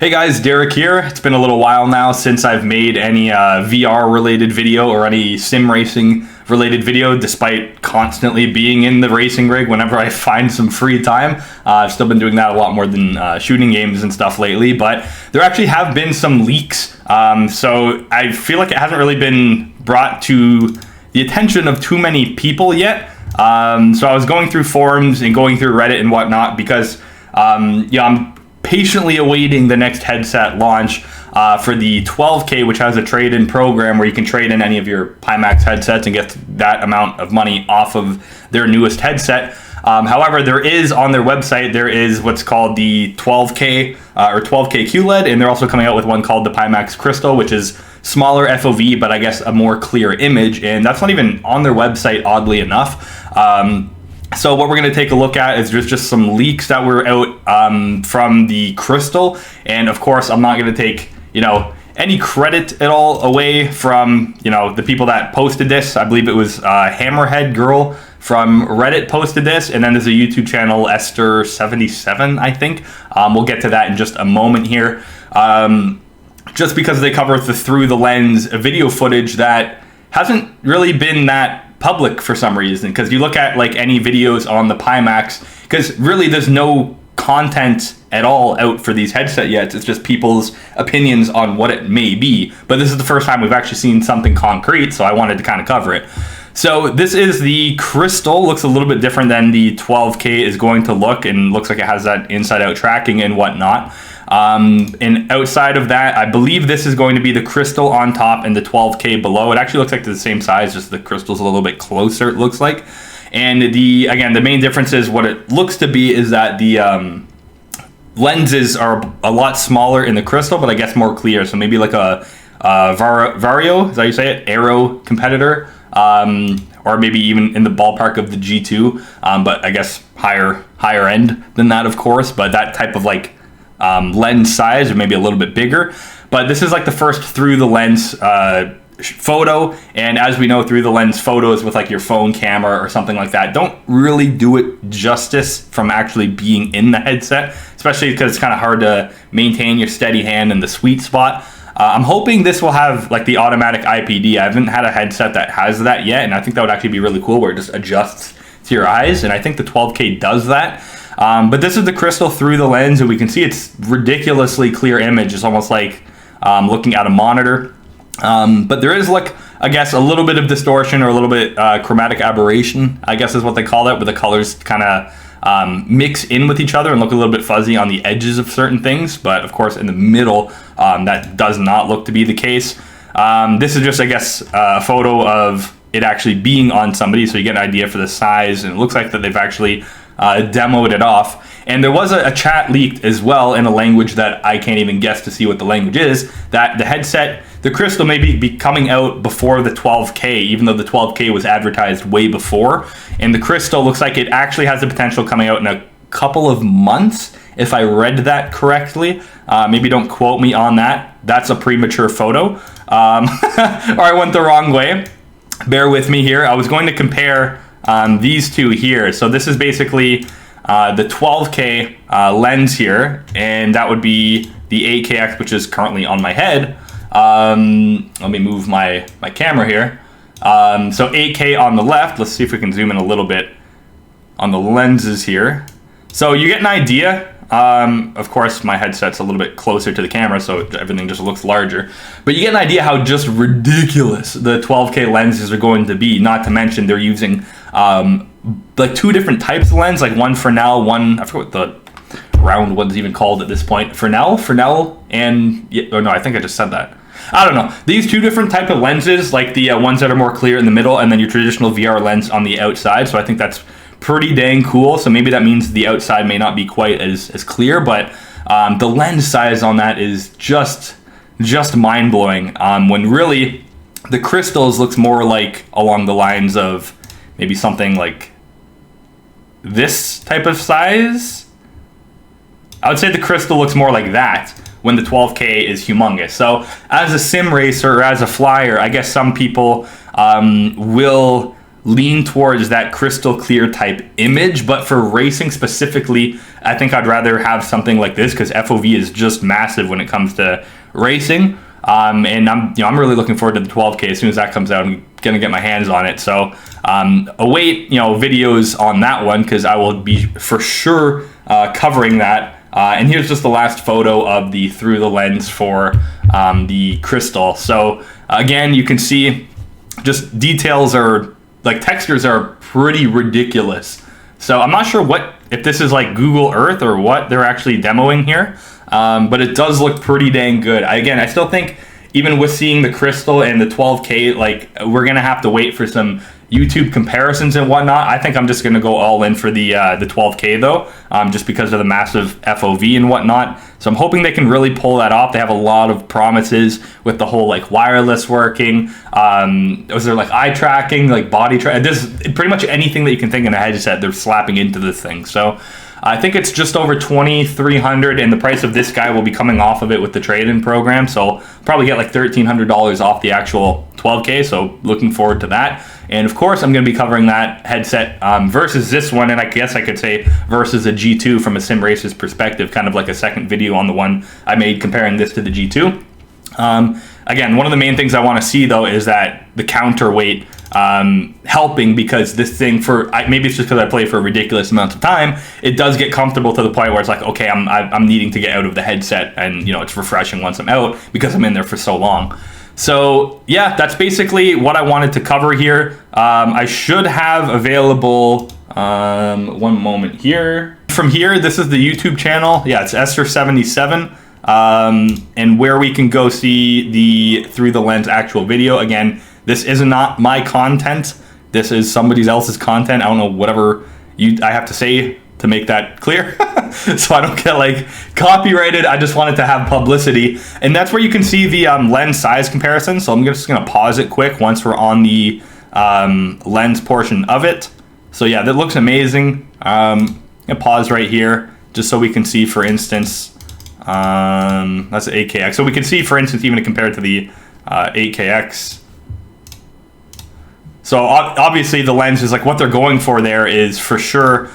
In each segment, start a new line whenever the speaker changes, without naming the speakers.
Hey guys, Derek here. It's been a little while now since I've made any VR related video or any sim racing related video, despite constantly being in the racing rig whenever I find some free time. I've still been doing that a lot more than shooting games and stuff lately, but there actually have been some leaks. So I feel like it hasn't really been brought to the attention of too many people yet. So I was going through forums and going through Reddit and whatnot because I'm patiently awaiting the next headset launch for the 12K, which has a trade-in program where you can trade in any of your Pimax headsets and get that amount of money off of their newest headset. However, there is on their website, there is what's called the 12K or 12K QLED, and they're also coming out with one called the Pimax Crystal, which is smaller FOV, but I guess a more clear image, and that's not even on their website, oddly enough. So what we're going to take a look at is there's just some leaks that were out from the Crystal, and of course I'm not going to take any credit at all away from the people that posted this. I believe it was Hammerhead Girl from Reddit posted this, and then there's a YouTube channel, Esther77, I think. We'll get to that in just a moment here. Just because they cover the through the lens video footage that hasn't really been that public for some reason, because you look at like any videos on the Pimax, because really there's no content at all out for these headset yet. It's just people's opinions on what it may be, but this is the first time we've actually seen something concrete, so I wanted to kind of cover it. So this is the Crystal. Looks a little bit different than the 12K is going to look, and looks like it has that inside out tracking and whatnot. And outside of that, I believe this is going to be the Crystal on top and the 12K below. It actually looks like the same size, just the Crystal's a little bit closer, it looks like. And the main difference is what it looks to be is that the lenses are a lot smaller in the Crystal, but I guess more clear. So maybe like a Vario, is that how you say it? Aero competitor, or maybe even in the ballpark of the G2, but I guess higher end than that, of course. But that type of like lens size, or maybe a little bit bigger. But this is like the first through the lens photo, and as we know, through the lens photos with like your phone camera or something like that don't really do it justice from actually being in the headset, especially because it's kind of hard to maintain your steady hand in the sweet spot. I'm hoping this will have like the automatic IPD. I haven't had a headset that has that yet, and I think that would actually be really cool, where it just adjusts to your eyes, and I think the 12K does that. But this is the Crystal through the lens, and we can see it's ridiculously clear image. It's almost like looking at a monitor. But there is, like, I guess, a little bit of distortion or a little bit chromatic aberration, I guess is what they call that, where the colors kind of mix in with each other and look a little bit fuzzy on the edges of certain things. But, of course, in the middle, that does not look to be the case. This is just, I guess, a photo of it actually being on somebody, so you get an idea for the size, and it looks like that they've actually demoed it off. And there was a chat leaked as well in a language that I can't even guess to see what the language is, that the headset, the Crystal, may be coming out before the 12K, even though the 12K was advertised way before. And the Crystal looks like it actually has the potential coming out in a couple of months, if I read that correctly. Maybe don't quote me on that. That's a premature photo. Or I went the wrong way. Bear with me here. I was going to compare these two here. So this is basically the 12K lens here, and that would be the 8KX, which is currently on my head. Let me move my camera here. So 8K on the left. Let's see if we can zoom in a little bit on the lenses here. So you get an idea. Of course, my headset's a little bit closer to the camera, so everything just looks larger. But you get an idea how just ridiculous the 12K lenses are going to be. Not to mention they're using like two different types of lens, like one Fresnel, one, I forget what the round one's even called at this point. Fresnel, and oh no, I think I just said that. I don't know. These two different type of lenses, like the ones that are more clear in the middle, and then your traditional VR lens on the outside. So I think that's pretty dang cool. So maybe that means the outside may not be quite as clear, but the lens size on that is just mind-blowing. When really the Crystals looks more like along the lines of maybe something like this type of size. I would say the Crystal looks more like that, when the 12K is humongous. So as a sim racer or as a flyer, I guess some people will lean towards that crystal clear type image, but for racing specifically, I think I'd rather have something like this because FOV is just massive when it comes to racing. And I'm really looking forward to the 12K. As soon as that comes out, I'm gonna get my hands on it. So await videos on that one because I will be for sure covering that. And here's just the last photo of the through the lens for the crystal. So again, you can see just details are like textures are pretty ridiculous. So I'm not sure if this is like Google Earth or what they're actually demoing here. But it does look pretty dang good. I still think even with seeing the crystal and the 12K, like we're gonna have to wait for some YouTube comparisons and whatnot. I think I'm just gonna go all in for the 12K though, just because of the massive FOV and whatnot. So I'm hoping they can really pull that off. They have a lot of promises with the whole like wireless working. Was there like eye tracking, like body track? There's pretty much anything that you can think in a headset they're slapping into this thing. So I think it's just over $2,300, and the price of this guy will be coming off of it with the trade-in program. So probably get like $1,300 off the actual 12K. So looking forward to that. And of course, I'm going to be covering that headset versus this one, and I guess I could say versus a G2 from a sim racer's perspective, kind of like a second video on the one I made comparing this to the G2. Again, one of the main things I want to see though is that the counterweight helping, because this thing maybe it's just because I play for a ridiculous amount of time, it does get comfortable to the point where it's like, okay, I'm needing to get out of the headset, and it's refreshing once I'm out because I'm in there for so long. So yeah, that's basically what I wanted to cover here. I should have available one moment here. From here, this is the YouTube channel. Yeah, it's Esther77. And where we can go see the Through the Lens actual video. Again, this is not my content. This is somebody else's content. I don't know whatever I have to say to make that clear. So I don't get like copyrighted. I just wanted to have publicity. And that's where you can see the lens size comparison. So I'm just going to pause it quick once we're on the lens portion of it. So yeah, that looks amazing. I'm going to pause right here just so we can see, for instance, that's the 8KX. So we can see, for instance, even compared to the 8KX. So obviously the lens is like what they're going for there is for sure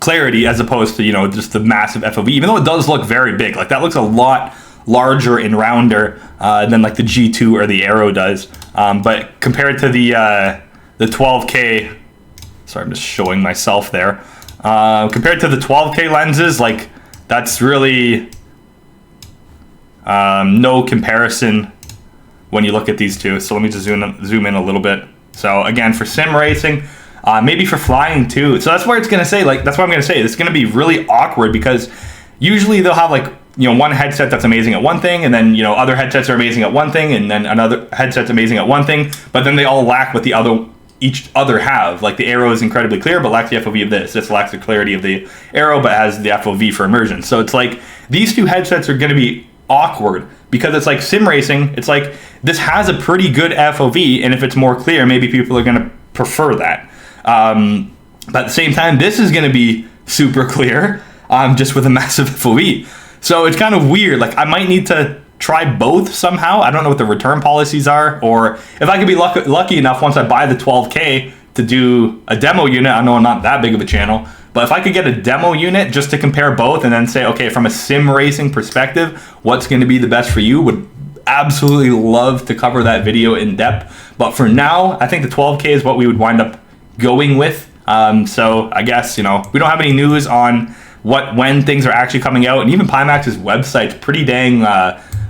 clarity as opposed to just the massive FOV. Even though it does look very big, like that looks a lot larger and rounder than like the G2 or the Aero does. But compared to the 12K, sorry, I'm just showing myself there. Compared to the 12K lenses, like that's really no comparison when you look at these two. So let me just zoom in a little bit. So again, for sim racing, maybe for flying too. So that's where it's gonna say, like, that's what I'm gonna say. It's gonna be really awkward because usually they'll have like one headset that's amazing at one thing, and then other headsets are amazing at one thing, and then another headset's amazing at one thing, but then they all lack what each other have. Like the Aero is incredibly clear but lacks the FOV of this. This lacks the clarity of the Aero but has the FOV for immersion. So it's like these two headsets are going to be awkward because it's like sim racing. It's like this has a pretty good FOV, and if it's more clear, maybe people are going to prefer that. But at the same time, this is going to be super clear, just with a massive FOV. So it's kind of weird. Like I might need to try both somehow. I don't know what the return policies are, or if I could be lucky enough once I buy the 12K to do a demo unit. I know I'm not that big of a channel, but if I could get a demo unit just to compare both and then say, okay, from a sim racing perspective, what's going to be the best for you, would absolutely love to cover that video in depth. But for now, I think the 12K is what we would wind up going with. So I guess, we don't have any news on when things are actually coming out, and even Pimax's website's pretty dang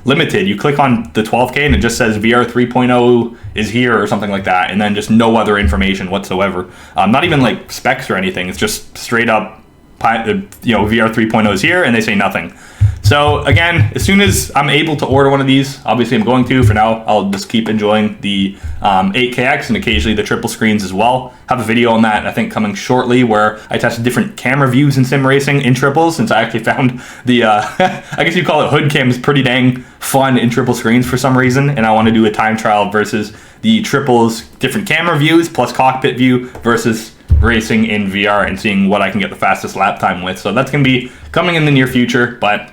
limited. You click on the 12K and it just says VR 3.0 is here or something like that, and then just no other information whatsoever. Not even like specs or anything. It's just straight up, VR 3.0 is here, and they say nothing. So again, as soon as I'm able to order one of these, obviously I'm going to. For now, I'll just keep enjoying the 8KX and occasionally the triple screens as well. Have a video on that, I think, coming shortly, where I tested different camera views in sim racing in triples, since I actually found the, I guess you'd call it hood cams, pretty dang fun in triple screens for some reason, and I want to do a time trial versus the triples, different camera views plus cockpit view versus racing in VR, and seeing what I can get the fastest lap time with. So that's going to be coming in the near future, but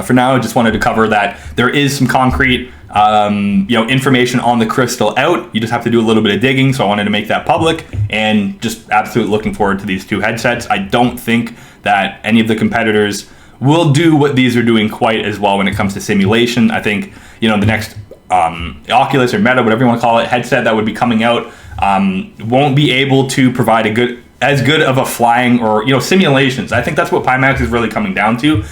For now, I just wanted to cover that there is some concrete information on the crystal out. You just have to do a little bit of digging, so I wanted to make that public, and just absolutely looking forward to these 2 headsets. I don't think that any of the competitors will do what these are doing quite as well when it comes to simulation. I think, the next Oculus or Meta, whatever you want to call it, headset that would be coming out won't be able to provide as good of a flying or simulations. I think that's what Pimax is really coming down to.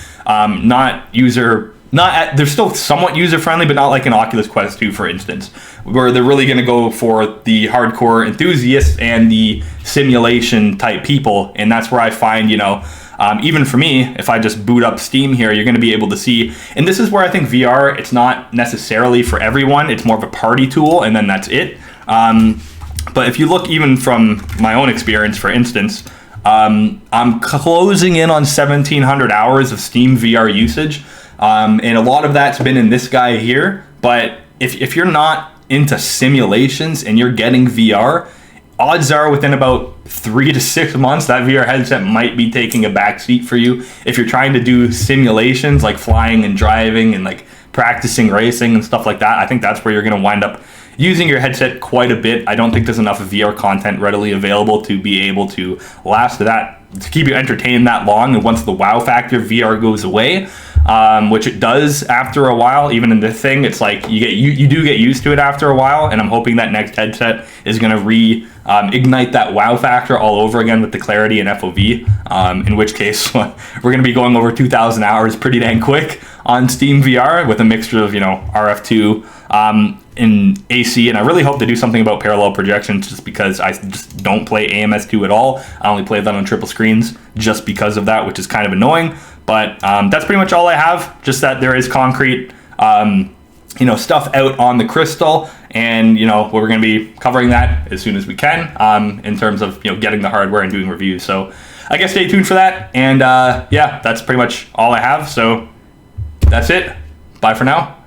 They're still somewhat user friendly, but not like an Oculus Quest 2, for instance, where they're really going to go for the hardcore enthusiasts and the simulation type people. And that's where I find, even for me, if I just boot up Steam here, you're going to be able to see. And this is where I think VR, it's not necessarily for everyone. It's more of a party tool, and then that's it. But if you look even from my own experience, for instance, I'm closing in on 1,700 hours of Steam VR usage. And a lot of that's been in this guy here. But if you're not into simulations and you're getting VR, odds are within about 3 to 6 months, that VR headset might be taking a back seat for you. If you're trying to do simulations like flying and driving and like practicing racing and stuff like that, I think that's where you're going to wind up using your headset quite a bit. I don't think there's enough VR content readily available to be able to last to keep you entertained that long. And once the wow factor VR goes away, which it does after a while, even in this thing, it's like you do get used to it after a while. And I'm hoping that next headset is going to ignite that wow factor all over again with the clarity and FOV. In which case, we're going to be going over 2,000 hours pretty dang quick on Steam VR with a mixture of RF2 in AC, and I really hope to do something about parallel projections, just because I just don't play AMS2 at all. I only play that on triple screens just because of that, which is kind of annoying. But that's pretty much all I have. Just that there is concrete, stuff out on the crystal, and we're going to be covering that as soon as we can in terms of getting the hardware and doing reviews. So I guess stay tuned for that. And that's pretty much all I have. So that's it. Bye for now.